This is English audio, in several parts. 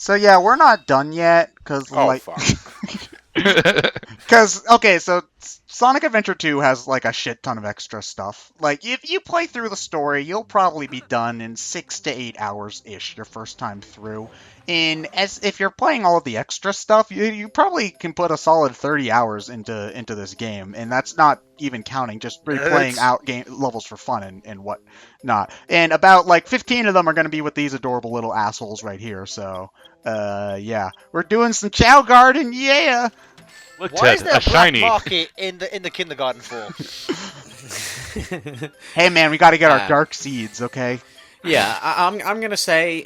So yeah, we're not done yet, because Oh, like, fuck. because okay, so Sonic Adventure 2 has like a shit ton of extra stuff. Like if you play through the story, you'll probably be done in 6 to 8 hours ish your first time through. And as if you're playing all of the extra stuff, you probably can put a solid 30 hours into this game, and that's not even counting just replaying It's out game levels for fun and what not. And about like 15 of them are going to be with these adorable little assholes right here. So yeah, we're doing some Chow Garden, yeah. Look, Why Ted, is there a a black shiny. market in the kindergarten for? Hey man, we got to get our Uh, dark seeds, okay? Yeah, I'm gonna say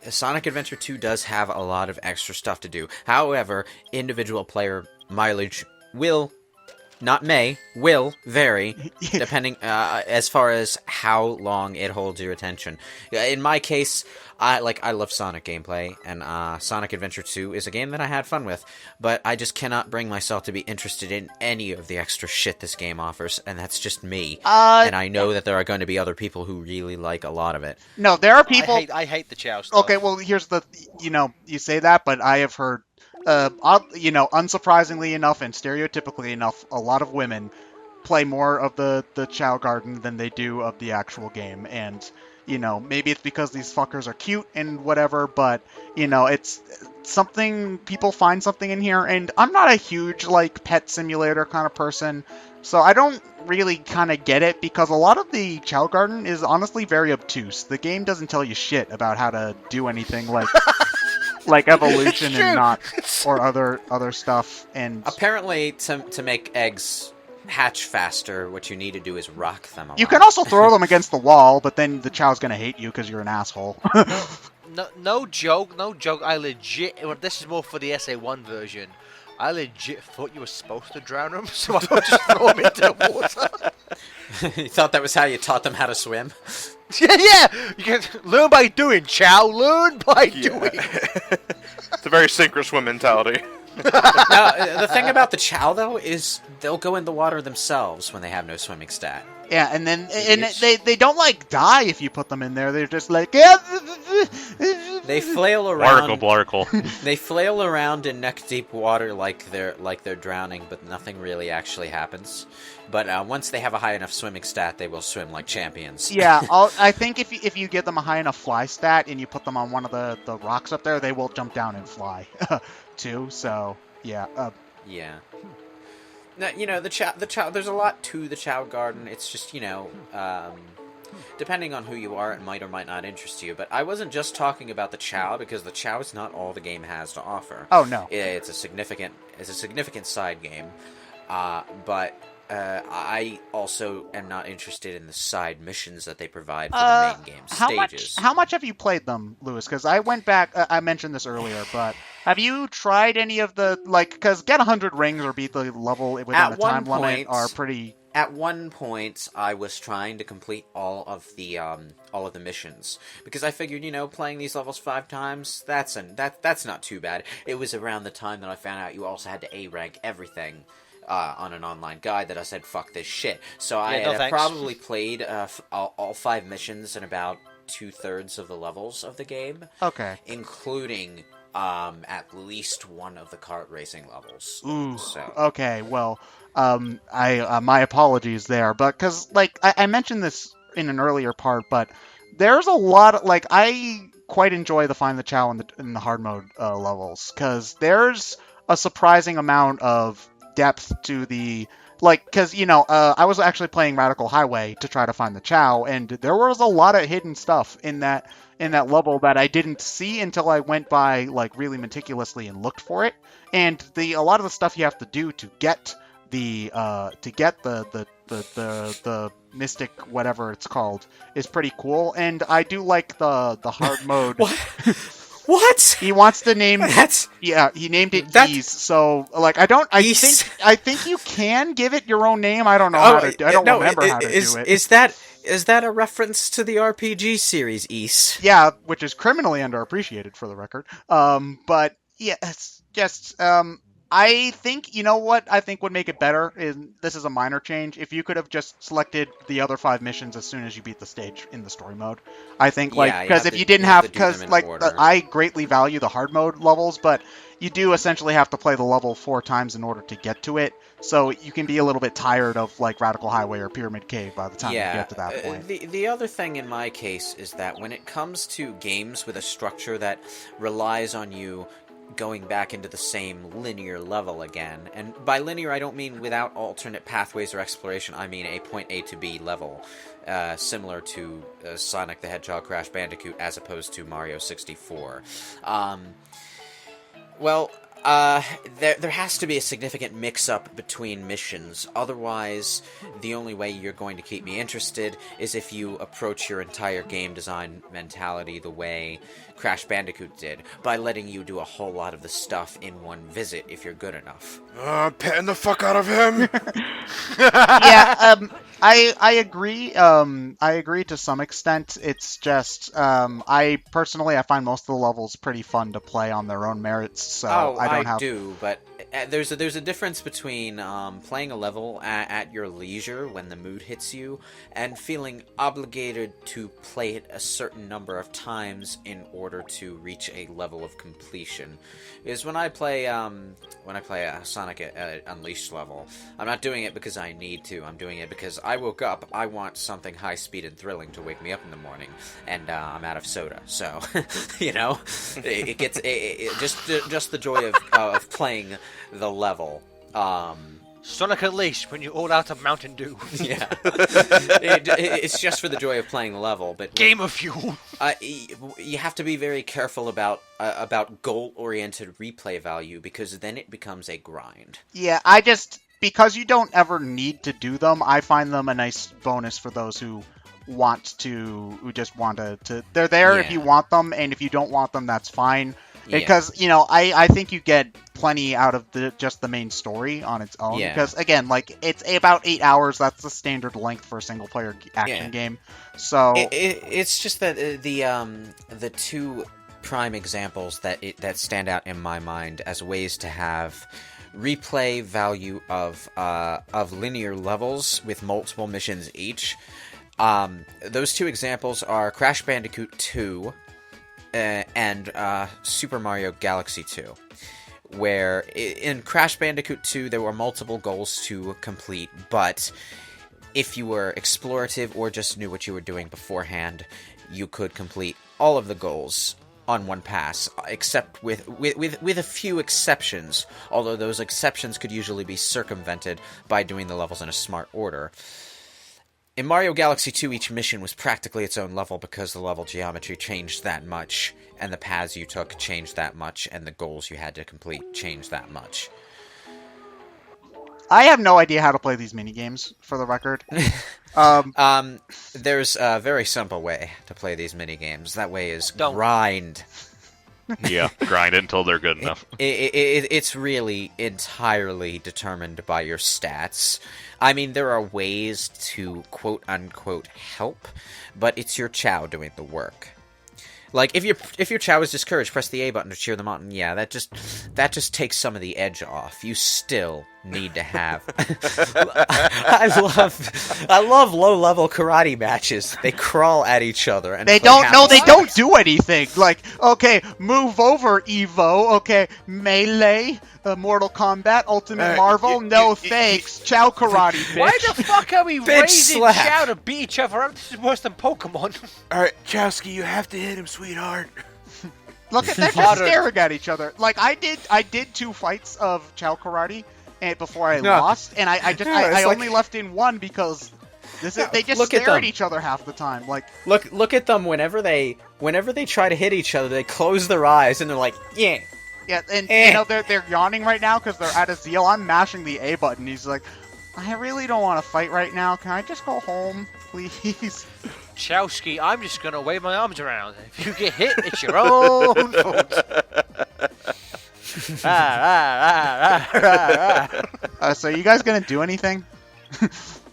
Sonic Adventure 2 does have a lot of extra stuff to do. However, individual player mileage will vary depending as far as how long it holds your attention. In my case, I love Sonic gameplay, and Sonic Adventure 2 is a game that I had fun with, but I just cannot bring myself to be interested in any of the extra shit this game offers, and that's just me. And I know that there are going to be other people who really like a lot of it. No, there are people. I hate the Chow stuff. Okay, well, here's the. You say that, but I have heard, unsurprisingly enough and stereotypically enough, a lot of women play more of the Chow Garden than they do of the actual game, and maybe it's because these fuckers are cute and whatever, but it's something people find something in here, and I'm not a huge like pet simulator kind of person. So I don't really kind of get it, because a lot of the Chow Garden is honestly very obtuse. The game doesn't tell you shit about how to do anything like like evolution and not or other stuff. And Apparently, to make eggs hatch faster, what you need to do is rock them a lot. you can also throw them against the wall, but then the Chow's gonna hate you because you're an asshole. No joke. I legit. Well, this is more for the SA1 version. I legit thought you were supposed to drown them, so I would just throw them into the water. You thought that was how you taught them how to swim? Yeah. You can learn by doing, Chow. Learn by doing. it's a very sink or swim mentality. Now, the thing about the Chow, though, is they'll go in the water themselves when they have no swimming stat. Yeah, and then they don't like die if you put them in there. They're just like, yeah. They flail around. Blarkle. They flail around in neck deep water like they're drowning, but nothing really actually happens. But once they have a high enough swimming stat, they will swim like champions. Yeah, I think if you give them a high enough fly stat and you put them on one of the rocks up there, they will jump down and fly too. So yeah. Yeah. Now, the Chow. There's a lot to the Chow Garden. It's just depending on who you are, it might or might not interest you. But I wasn't just talking about the Chow, because the Chow is not all the game has to offer. Oh no. It's a significant side game, but I also am not interested in the side missions that they provide for the main game stages. How much have you played them, Lewis? Because I went back. I mentioned this earlier, but have you tried any of the Because get 100 rings or beat the level within the time limit are pretty. At one point, I was trying to complete all of the missions, because I figured, playing these levels 5 times, that's not too bad. It was around the time that I found out you also had to A rank everything. On an online guide that I said, fuck this shit. So I had probably played all 5 missions in about 2/3 of the levels of the game. Okay. Including at least one of the kart racing levels. Ooh. So. Okay. Well, my apologies there, but because I mentioned this in an earlier part, but there's a lot of I quite enjoy the Find the Chow in the hard mode levels, because there's a surprising amount of depth to the because I was actually playing Radical Highway to try to find the Chow, and there was a lot of hidden stuff in that level that I didn't see until I went by really meticulously and looked for it. And a lot of the stuff you have to do to get the mystic whatever it's called is pretty cool, and I do like the hard mode. What? He wants to name that. Yeah, he named it Ease. So I think you can give it your own name. I don't know how to. I don't remember how to do it. Is that a reference to the RPG series Ease? Yeah, which is criminally underappreciated for the record. But yeah, it's just I think, you know what I think would make it better is, this is a minor change, if you could have just selected the other 5 missions as soon as you beat the stage in the story mode. I think, Yeah, because if you didn't have have, to do them because, in like, order. I greatly value the hard mode levels, but you do essentially have to play the level 4 times in order to get to it, so you can be a little bit tired of, like, Radical Highway or Pyramid Cave by the time you get to that point. The other thing in my case is that when it comes to games with a structure that relies on you going back into the same linear level again, and by linear I don't mean without alternate pathways or exploration, I mean a point A to B level, similar to Sonic the Hedgehog Crash Bandicoot as opposed to Mario 64. There has to be a significant mix-up between missions. Otherwise, the only way you're going to keep me interested is if you approach your entire game design mentality the way Crash Bandicoot did, by letting you do a whole lot of the stuff in one visit if you're good enough. Petting the fuck out of him! Yeah, I agree. I agree to some extent. It's just, I find most of the levels pretty fun to play on their own merits. So I do, but there's a difference between playing a level at your leisure when the mood hits you, and feeling obligated to play it a certain number of times in order to reach a level of completion. Is when I play a Sonic Unleashed level, I'm not doing it because I need to. I'm doing it because I woke up. I want something high speed and thrilling to wake me up in the morning, and I'm out of soda. So, you know, it gets just the joy of playing the level. Sonic Unleashed when you're all out of Mountain Dew. Yeah, it's just for the joy of playing the level. But Game of Fuel. You have to be very careful about goal-oriented replay value, because then it becomes a grind. Yeah, because you don't ever need to do them, I find them a nice bonus for those who just want to they're there if you want them, and if you don't want them, that's fine. Yeah. Because, you know, I think you get plenty out of just the main story on its own. Yeah. Because, again, like, it's about 8 hours. That's the standard length for a single-player action game. So it's just that the two prime examples that stand out in my mind as ways to have replay value of linear levels with multiple missions each. Those two examples are Crash Bandicoot 2 and Super Mario Galaxy 2, where in Crash Bandicoot 2 there were multiple goals to complete, but if you were explorative or just knew what you were doing beforehand, you could complete all of the goals on one pass, except with a few exceptions, although those exceptions could usually be circumvented by doing the levels in a smart order. In Mario Galaxy 2, each mission was practically its own level because the level geometry changed that much, and the paths you took changed that much, and the goals you had to complete changed that much. I have no idea how to play these minigames, for the record. There's a very simple way to play these minigames. That way is Don't. grind. Yeah, grind it until they're good enough. It's really entirely determined by your stats. I mean, there are ways to quote-unquote help, but it's your Chao doing the work. Like, if your Chao is discouraged, press the A button to cheer them on. Yeah, that just takes some of the edge off. You still need to have. I love low-level karate matches. They crawl at each other and they don't do anything. Like, okay, move over, Evo. Okay, melee, Mortal Kombat, Ultimate Marvel. No thanks. Chao karate. Bitch. Why the fuck are we Bitch raising slap. Chao to beat each other up? This is worse than Pokemon. Alright, Chowski, you have to hit him, sweetheart. Look at they're just staring at each other. Like, I did 2 fights of Chao karate before I lost, and I only left in one because they just stare at each other half the time. Like, look at them whenever they try to hit each other, they close their eyes and they're like, yeah. Yeah, and you know they're yawning right now because they're out of zeal. I'm mashing the A button. He's like, I really don't want to fight right now. Can I just go home, please? Chowski, I'm just gonna wave my arms around. If you get hit, it's your own fault. So you guys gonna do anything?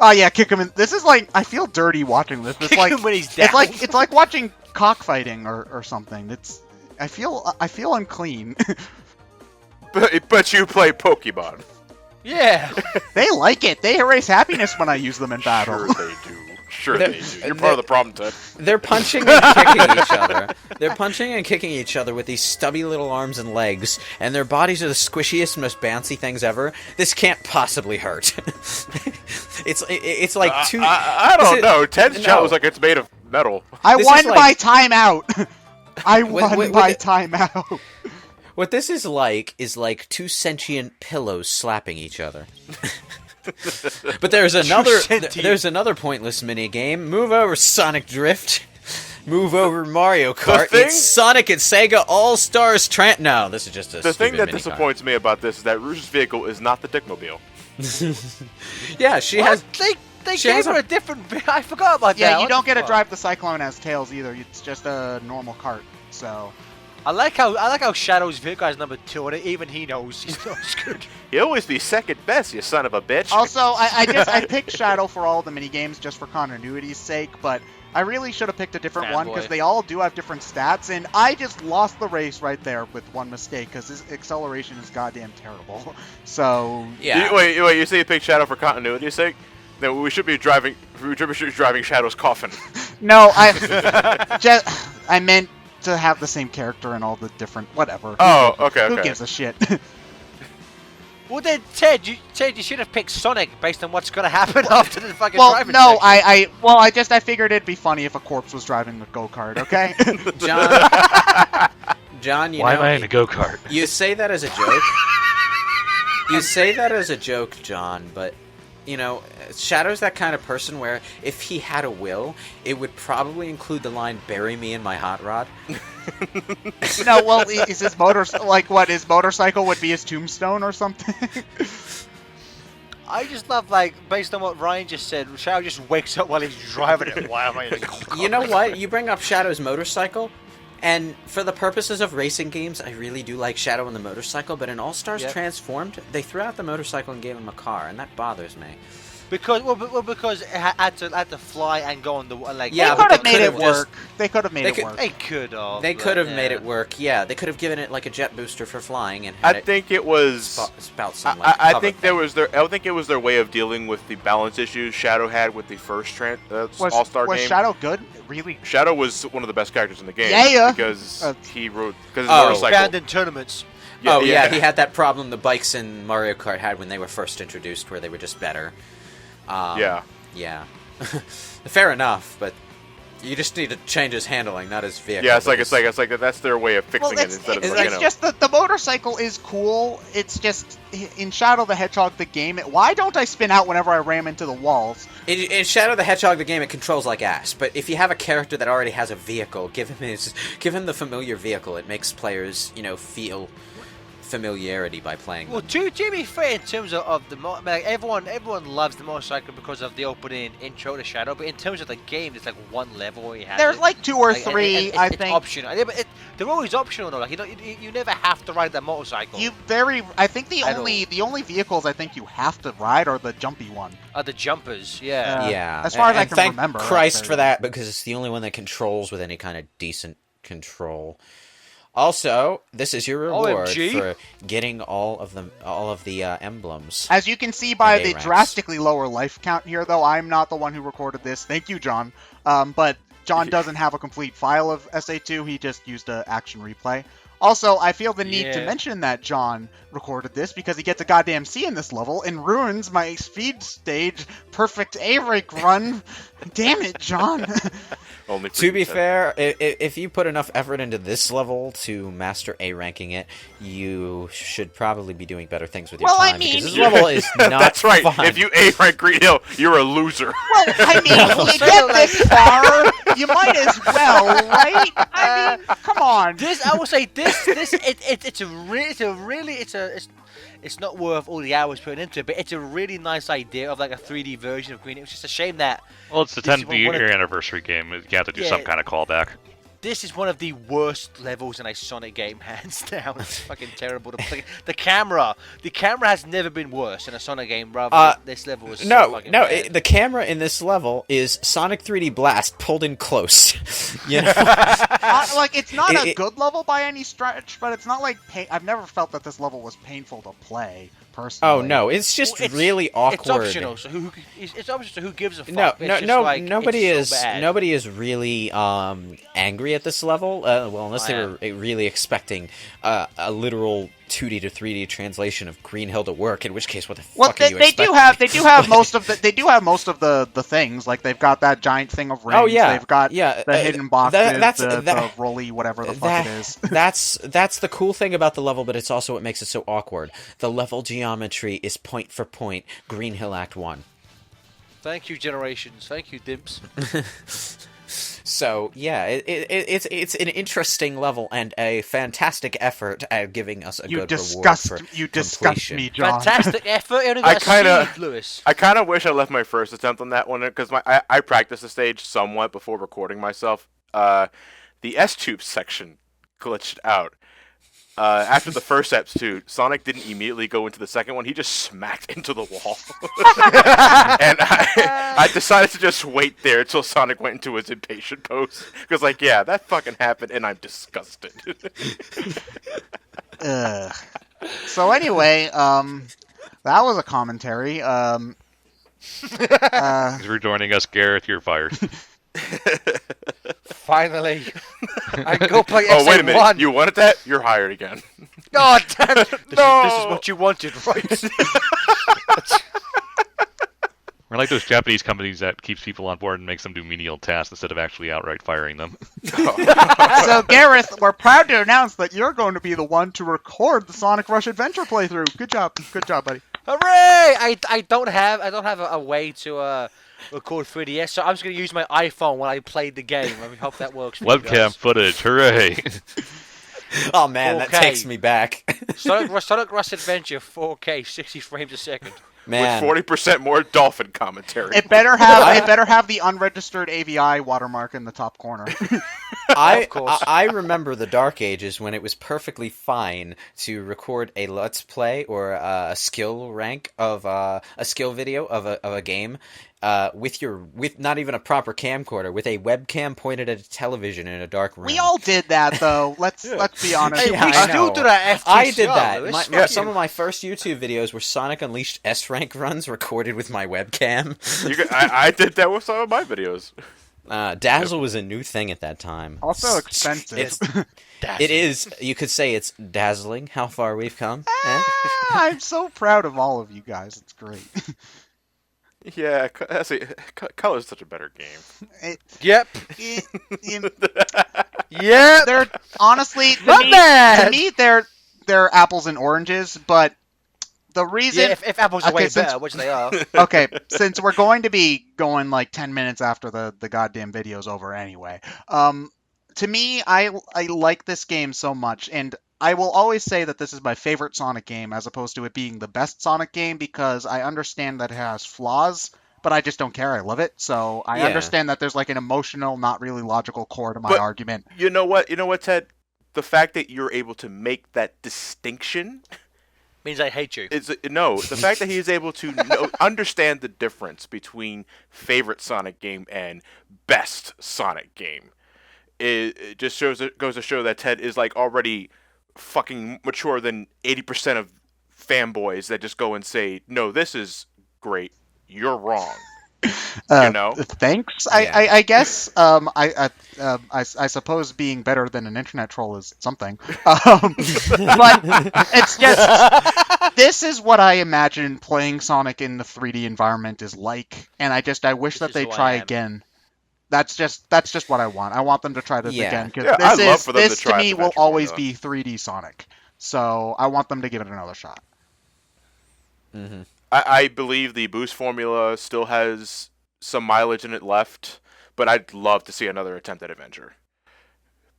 Oh yeah, kick him in. This is like, I feel dirty watching this. It's Kick like him when he's down. it's like watching cockfighting or something. I feel unclean. But you play Pokemon. Yeah. They like it. They erase happiness when I use them in battle. Sure they do. Sure they do. You're part of the problem, Ted. They're punching and kicking each other. They're punching and kicking each other with these stubby little arms and legs, and their bodies are the squishiest, most bouncy things ever. This can't possibly hurt. it's like two. I don't know. Ted's No. Chao is like it's made of metal. I This won is like- by timeout. I won by timeout. What this is like two sentient pillows slapping each other. But there's another pointless mini game. Move over, Sonic Drift. Move over, Mario Kart. thing- It's Sonic and Sega All Stars No, this is just a The thing stupid that mini disappoints me about this is that Rouge's vehicle is not the Dickmobile. car. Yeah, she What? has. They she gave has her a- a different. I forgot about that. Yeah, you What don't the get to fuck? drive the Cyclone as Tails either. It's just a normal cart. So I like how Shadow's vehicle is number 2, and even he knows he's not as good. You always be second best, you son of a bitch. also, I picked Shadow for all the mini games just for continuity's sake, but I really should have picked a different one because Fanboy. they all do have different stats, and I just lost the race right there with one mistake because his acceleration is goddamn terrible. So Yeah. Wait, you say you picked Shadow for continuity's sake? Then we should be driving Shadow's coffin. no, I meant to have the same character in all the different whatever. Oh, okay. Who gives a shit? Well then, Ted, you should have picked Sonic based on what's gonna happen after the fucking Well, driving no, section. I figured it'd be funny if a corpse was driving a go-kart, okay? John, you Why know, am I in a go-kart? you say that as a joke. You say that as a joke, John, but you know, Shadow's that kind of person where if he had a will, it would probably include the line "Bury me in my hot rod." No, well, is his his motorcycle would be his tombstone or something? I just love, like, based on what Ryan just said, Shadow just wakes up while he's driving it. Why am I in a go-kart? You know what? You bring up Shadow's motorcycle, and for the purposes of racing games, I really do like Shadow and the motorcycle, but in All Stars Yep. Transformed, they threw out the motorcycle and gave him a car, and that bothers me. Because it had to fly and go on the Yeah, They but could have they made it could've just- work. They could have made they it could- work. They could have. They could have made it work, yeah. They could have given it like a jet booster for flying and I had it think it was. spout some like I cover think thing. I think it was their way of dealing with the balance issues Shadow had with the first All-Star Was game. Shadow good? Really? Shadow was one of the best characters in the game. Yeah. Because he rode his Oh. motorcycle. Banned in tournaments. Oh yeah, he had that problem the bikes in Mario Kart had when they were first introduced, where they were just better. Yeah. Yeah. Fair enough, but you just need to change his handling, not his vehicle. Yeah, it's like because- that's their way of fixing it it's, instead of it's, like, it's just that the motorcycle is cool. It's just in Shadow the Hedgehog the game. Why don't I spin out whenever I ram into the walls? In Shadow the Hedgehog, the game, it controls like ass. But if you have a character that already has a vehicle, give him the familiar vehicle. It makes players, feel familiarity by playing. Well, them. to be fair, in terms of the like, everyone loves the motorcycle because of the opening intro to Shadow. But in terms of the game, there's like one level where you have There's it. like 2 or Like, 3, and I it's think. optional. Yeah, but they're always optional though. Like you never have to ride that motorcycle. I think the At only vehicles I think you have to ride are the jumpy one. The jumpers, yeah. Yeah. as far as I and can thank remember, Christ that's for that, because it's the only one that controls with any kind of decent control. Also, this is your reward OMG. for getting all of the emblems. As you can see by And the A-ranks. drastically lower life count here, though, I'm not the one who recorded this. Thank you, John. But John doesn't have a complete file of SA2. He just used an action replay. Also, I feel the need to Yeah. mention that John recorded this because he gets a goddamn C in this level and ruins my speed stage perfect A-rank run. Damn it, John. only for To you, be Ted. fair, if you put enough effort into this level to master A ranking it, you should probably be doing better things with your Well, I time. mean- because this level is not That's right. fun. If you A-rank Green Hill, you're a loser. Well, I mean, when you get this far, you might as well, right? I mean, come on. I would say it's not worth all the hours put into it, but it's a really nice idea of like a 3D version of Green. It was just a shame that Well, it's the This is 10th one of year anniversary game. You have to do some Yeah. kind of callback. This is one of the worst levels in a Sonic game, hands down. It's fucking terrible to play. The camera has never been worse in a Sonic game. Rather, this level is so fucking bad. The camera in this level is Sonic 3D Blast pulled in close. You know, like it's not a good level by any stretch, but it's not like I've never felt that this level was painful to play. Personally. Oh no, it's just really awkward. It's optional, so it's optional. So who gives a fuck? Nobody is really angry at this level. Well, unless they were really expecting a literal 2D to 3D translation of Green Hill to work. In which case, what the fuck are you expecting? They do have most of the things. Like they've got that giant thing of rings. Oh yeah, they've got the hidden boxes, the rolly whatever the fuck it is. That's the cool thing about the level, but it's also what makes it so awkward. The level geometry is point for point Green Hill Act 1. Thank you, Generations. Thank you, Dimps. So yeah, it's an interesting level and a fantastic effort at giving us a good reward for You disgust me, John. Fantastic effort. I kind of wish I left my first attempt on that one because I practiced the stage somewhat before recording myself. The S-tube section glitched out. After the first episode, Sonic didn't immediately go into the second one. He just smacked into the wall. And I decided to just wait there until Sonic went into his impatient pose. Because, that fucking happened, and I'm disgusted. So anyway, that was a commentary. Thanks for joining us, Gareth. You're fired. Finally, I can go play SA1. Oh, wait a minute. You wanted that? You're hired again. God damn it. This is what you wanted, right? We're like those Japanese companies that keeps people on board and makes them do menial tasks instead of actually outright firing them. So, Gareth, we're proud to announce that you're going to be the one to record the Sonic Rush Adventure playthrough. Good job, buddy. Hooray! I don't have a way to record 3DS, so I'm just going to use my iPhone when I play the game. I hope that works for Webcam footage, hooray! Oh man, that takes me back. Sonic Rush Adventure 4K, 60 frames a second. Man. With 40% more dolphin commentary. It better have the unregistered AVI watermark in the top corner. I remember the dark ages when it was perfectly fine to record a let's play or a skill rank of a skill video of a game with not even a proper camcorder, with a webcam pointed at a television in a dark room. We all did that though. Let's be honest. Hey, we still do that. I did that. Some of my first YouTube videos were Sonic Unleashed S-Rank runs recorded with my webcam. I did that with some of my videos. Dazzle was a new thing at that time. Also expensive. It is. You could say it's dazzling how far we've come. I'm so proud of all of you guys. It's great. Yeah, Color's such a better game. Yep. Yeah. They're honestly to me they're apples and oranges, but the reason if apples are way better, which they are. Okay, since we're going to be going like 10 minutes after the goddamn video's over anyway. To me, I like this game so much, and I will always say that this is my favorite Sonic game as opposed to it being the best Sonic game because I understand that it has flaws, but I just don't care. I love it. So I understand that there's like an emotional, not really logical core to my argument. You know what, Ted? The fact that you're able to make that distinction means I hate you. The fact that he is able to understand the difference between favorite Sonic game and best Sonic game. It just goes to show that Ted is like already fucking mature than 80% of fanboys that just go and say, no, this is great, you're wrong. Thanks. Yeah. I guess I suppose being better than an internet troll is something. But it's just this is what I imagine playing Sonic in the 3D environment is like, and I wish that they try again. That's just what I want. I want them to try this again because this to me will always be 3D Sonic. So I want them to give it another shot. Mm-hmm. I believe the boost formula still has some mileage in it left, but I'd love to see another attempt at Adventure.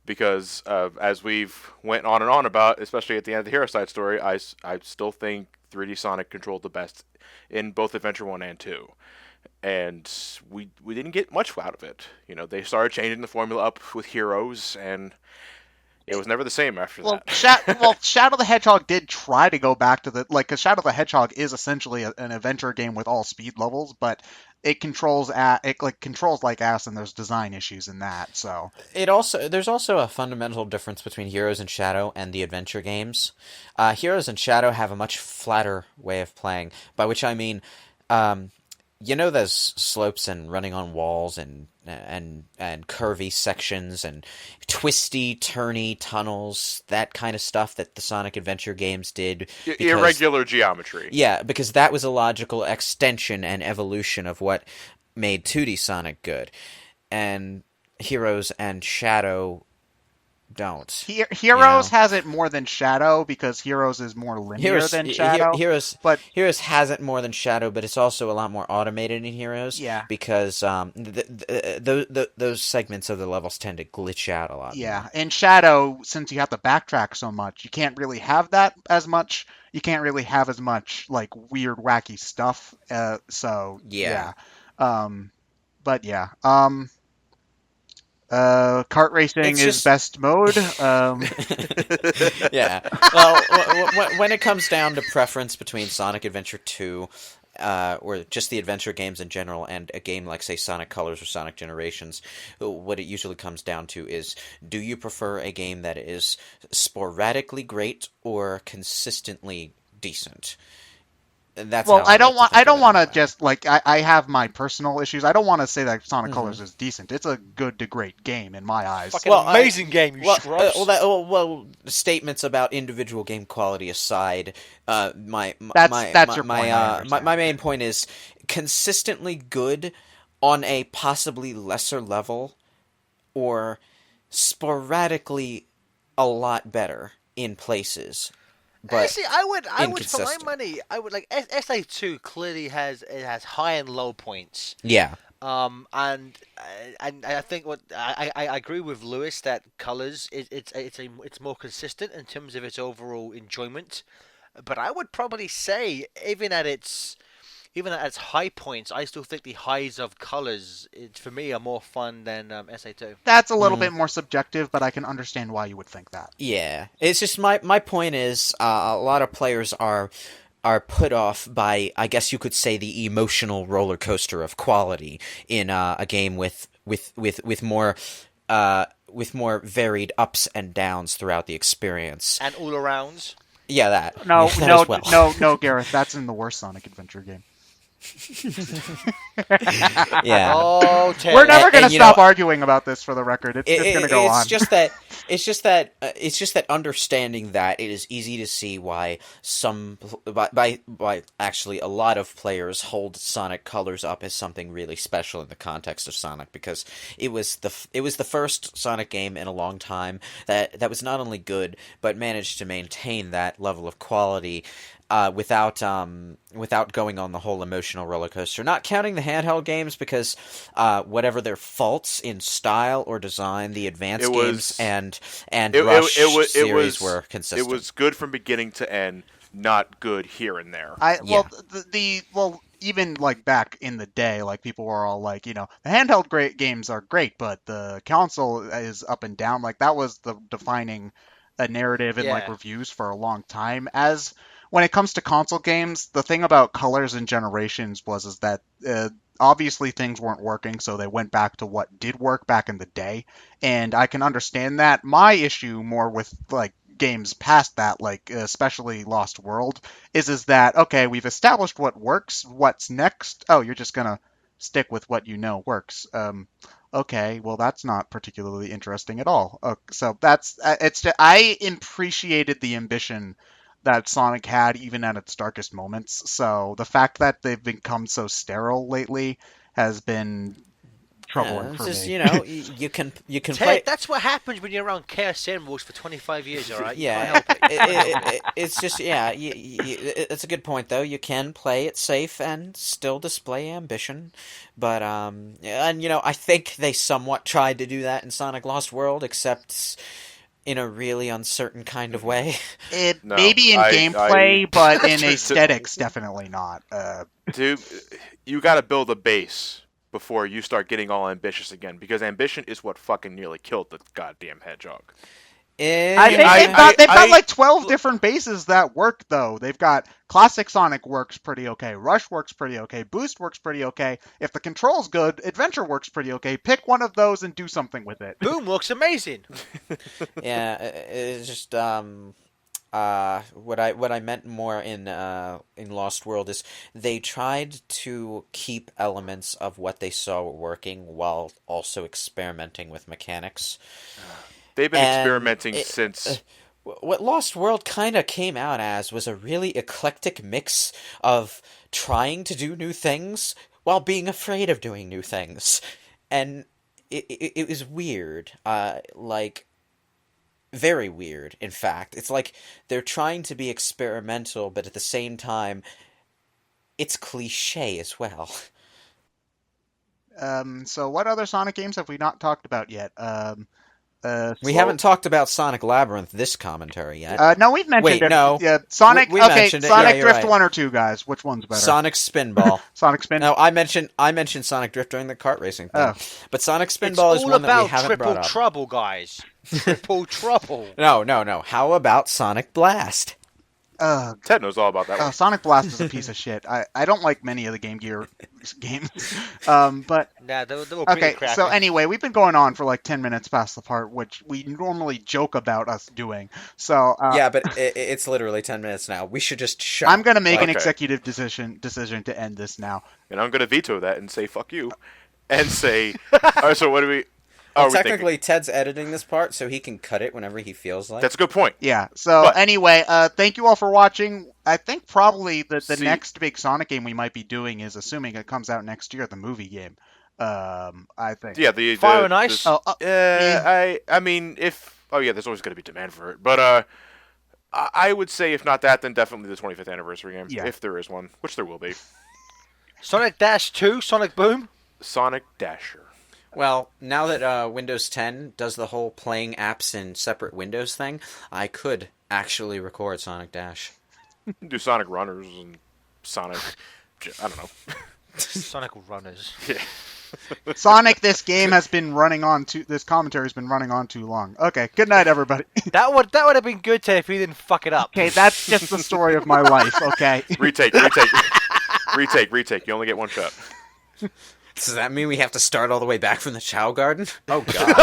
Because as we've went on and on about, especially at the end of the Hero Side story, I still think 3D Sonic controlled the best in both Adventure 1 and 2. and we didn't get much out of it. They started changing the formula up with Heroes, and it was never the same after Well, that. Shadow the Hedgehog did try to go back to because Shadow the Hedgehog is essentially an adventure game with all speed levels, but it controls like ass, and there's design issues in that. So there's also a fundamental difference between Heroes and Shadow and the adventure games. Heroes and Shadow have a much flatter way of playing, by which I mean, those slopes and running on walls and curvy sections and twisty, turny tunnels, that kind of stuff that the Sonic Adventure games did. Irregular geometry. Yeah, because that was a logical extension and evolution of what made 2D Sonic good. And Heroes and Shadow don't. Heroes has it more than Shadow because Heroes is more linear than Shadow. Heroes has it more than Shadow, but it's also a lot more automated in Heroes. Yeah. Because those segments of the levels tend to glitch out a lot. Yeah, in Shadow, since you have to backtrack so much, you can't really have that as much. You can't really have as much like weird, wacky stuff. So yeah. But yeah. Kart racing is best mode. Yeah. Well, when it comes down to preference between Sonic Adventure 2, or just the adventure games in general, and a game like, say, Sonic Colors or Sonic Generations, what it usually comes down to is, do you prefer a game that is sporadically great or consistently decent? That's I don't want to just I have my personal issues. I don't want to say that Sonic Colors is decent. It's a good to great game in my eyes. Fucking amazing game, you scrubs. Statements about individual game quality aside, my main point is consistently good on a possibly lesser level, or sporadically a lot better in places. But see, I would for my money, I would like SA2 clearly has high and low points. Yeah. And I think I agree with Lewis that Colors it's more consistent in terms of its overall enjoyment. But I would probably say even at its high points, I still think the highs of Colors for me are more fun than SA2. That's a little bit more subjective, but I can understand why you would think that. Yeah, it's just my point is a lot of players are put off by, I guess you could say, the emotional roller coaster of quality in a game with more varied ups and downs throughout the experience and all arounds. Yeah, that. No, that no, as well. no, Gareth. That's in the worst Sonic Adventure game. Yeah. Oh, we're never going to stop arguing about this. For the record, it's just going to go on. It's just that understanding that it is easy to see why actually a lot of players hold Sonic Colors up as something really special in the context of Sonic, because it was the first Sonic game in a long time that was not only good but managed to maintain that level of quality. Without going on the whole emotional roller coaster. Not counting the handheld games, because whatever their faults in style or design, the advanced games and Rush series were consistent. It was good from beginning to end, not good here and there. Even like back in the day, like people were all like, the handheld games are great, but the console is up and down. Like that was the defining narrative in like reviews for a long time. When it comes to console games, the thing about Colors and Generations is that obviously things weren't working, so they went back to what did work back in the day, and I can understand that. My issue more with like games past that, like especially Lost World, is that okay, we've established what works. What's next? Oh, you're just gonna stick with what you know works. Okay, well that's not particularly interesting at all. So that's I appreciated the ambition that Sonic had even at its darkest moments. So the fact that they've become so sterile lately has been troubling for me. You can Ted, play. That's what happens when you're around KSM rules for 25 years, all right? Yeah, it's just it's a good point though. You can play it safe and still display ambition, but I think they somewhat tried to do that in Sonic Lost World, except in a really uncertain kind of way. It No, maybe in gameplay, but in aesthetics, definitely not. Dude, you got to build a base before you start getting all ambitious again, because ambition is what fucking nearly killed the goddamn hedgehog. I think they've got like 12 different bases that work though. They've got classic Sonic works pretty okay, Rush works pretty okay, Boost works pretty okay. If the control's good, Adventure works pretty okay. Pick one of those and do something with it. Boom looks amazing. Yeah, it's just what I meant more in Lost World is they tried to keep elements of what they saw working while also experimenting with mechanics. They've been experimenting since. What Lost World kind of came out as was a really eclectic mix of trying to do new things while being afraid of doing new things, and it was weird, like very weird. In fact, it's like they're trying to be experimental, but at the same time, it's cliche as well. So what other Sonic games have we not talked about yet? We haven't talked about Sonic Labyrinth this commentary yet. No, we've mentioned Wait, it. no. Yeah, Sonic. We Okay, mentioned it. Sonic Yeah, you're Drift right. 1 or 2, guys. Which one's better? Sonic Spinball. Sonic Spin. No, I mentioned Sonic Drift during the kart racing thing. Oh. But Sonic It's Spinball all is one that we about haven't triple brought up. trouble, guys. Triple trouble. No. How about Sonic Blast? Ted knows all about that one. Sonic Blast is a piece of shit. I don't like many of the Game Gear games. But Nah, they're pretty okay, crappy. so anyway, we've been going on for like 10 minutes past the part which we normally joke about us doing. So Yeah, but it's literally 10 minutes now. We should just shut. I'm gonna make an Okay. executive decision to end this now. And I'm going to veto that and say fuck you. And say, alright, so what do we... Well, are we thinking? technically, Ted's editing this part, so he can cut it whenever he feels like. That's a good point. Yeah. So But- anyway, thank you all for watching. I think probably the See- next big Sonic game we might be doing is, assuming it comes out next year, the movie game. I think. Yeah, the Fire and Ice? Oh, I mean, if... Oh, yeah, there's always going to be demand for it. But, I would say if not that, then definitely the 25th anniversary game. Yeah. If there is one, which there will be. Sonic Dash 2, Sonic Boom. Sonic Dasher. Well, now that Windows 10 does the whole playing apps in separate windows thing, I could actually record Sonic Dash. Do Sonic Runners and Sonic... I don't know. Sonic Runners. Sonic, this game has been running on this commentary has been running on too long. Okay, good night, everybody. That would have been good, Ted, if you didn't fuck it up. Okay, that's just the story of my life. Okay. Retake. You only get one shot. Does that mean we have to start all the way back from the Chao Garden? Oh, God.